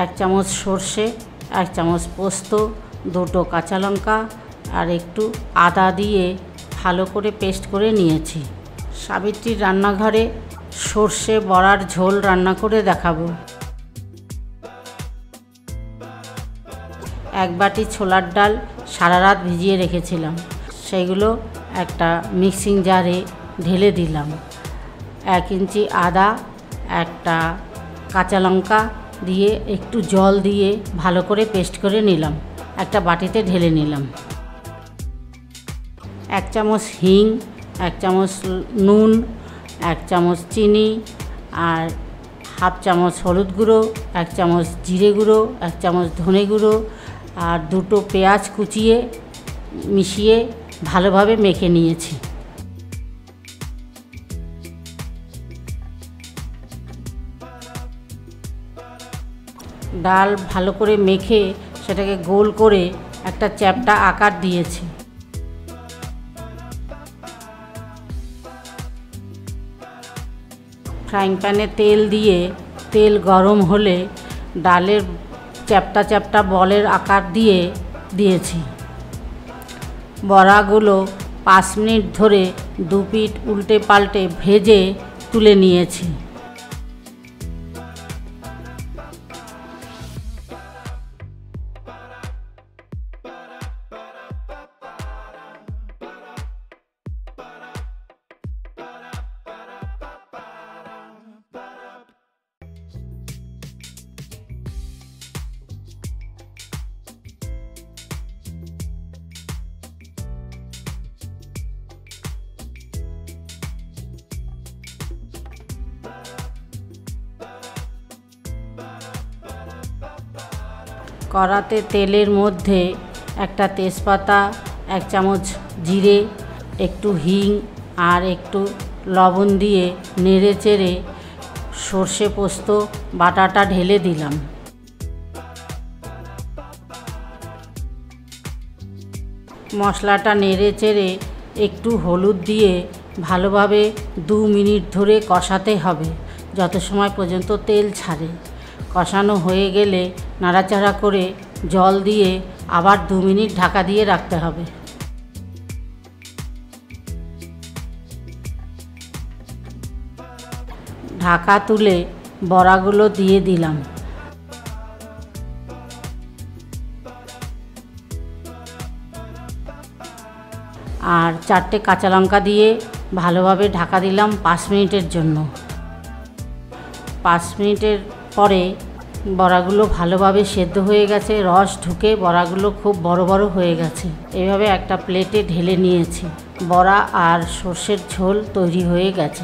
1 চামচ সর্ষে, 1 চামচ পোস্ত, 2টো কাঁচা লঙ্কা আর একটু আদা দিয়ে ভালো করে পেস্ট করে নিয়েছি। সাবিত্রীর রান্নাঘরে সর্ষে বড়ার ঝোল রান্না করে দেখাবো। 1 বাটি ছোলার ডাল সারা রাত ভিজিয়ে রেখেছিলাম, সেগুলো একটা মিক্সিং জারে ঢেলে দিলাম। 1 ইঞ্চি আদা, একটা কাঁচা লঙ্কা দিয়ে একটু জল দিয়ে ভালো করে পেস্ট করে নিলাম, একটা বাটিতে ঢেলে নিলাম। 1 চামচ হিং, 1 চামচ নুন, 1 চামচ চিনি আর হাফ চামচ হলুদ গুঁড়ো, 1 চামচ জিরে গুঁড়ো, 1 চামচ ধনে গুঁড়ো আর 2টো পেঁয়াজ কুচিয়ে মিশিয়ে ভালোভাবে মেখে নিয়েছি। ডাল ভালো করে মেখে সেটাকে গোল করে একটা চ্যাপ্টা আকার দিয়েছি। ফ্রাইং প্যানে তেল দিয়ে তেল গরম হলে ডালের চ্যাপ্টা চ্যাপ্টা বলের আকার দিয়েছি। বড়াগুলো 5 মিনিট ধরে 2 পিঠ উল্টে পাল্টে ভেজে তুলে নিয়েছি। কড়াতে তেলের মধ্যে একটা তেজপাতা, 1 চামচ জিরে, একটু হিং আর একটু লবণ দিয়ে নেড়ে চেড়ে সর্ষে পোস্ত বাটাটা ঢেলে দিলাম। মশলাটা নেড়ে চেড়ে একটু হলুদ দিয়ে ভালোভাবে 2 মিনিট ধরে কষাতে হবে, যত সময় পর্যন্ত তেল ছাড়ে। কষানো হয়ে গেলে নাড়াচাড়া করে জল দিয়ে আবার 2 মিনিট ঢাকা দিয়ে রাখতে হবে। ঢাকা তুলে বড়াগুলো দিয়ে দিলাম। আর 4টে কাঁচা লঙ্কা দিয়ে ভালোভাবে ঢাকা দিলাম 5 মিনিটের জন্য। 5 মিনিটের পরে বড়াগুলো ভালোভাবে সেদ্ধ হয়ে গেছে, রস ঢুকে বড়াগুলো খুব বড় বড় হয়ে গেছে। এইভাবে একটা প্লেটে ঢেলে নিয়েছি। বড়া আর সর্ষের ঝোল তৈরি হয়ে গেছে।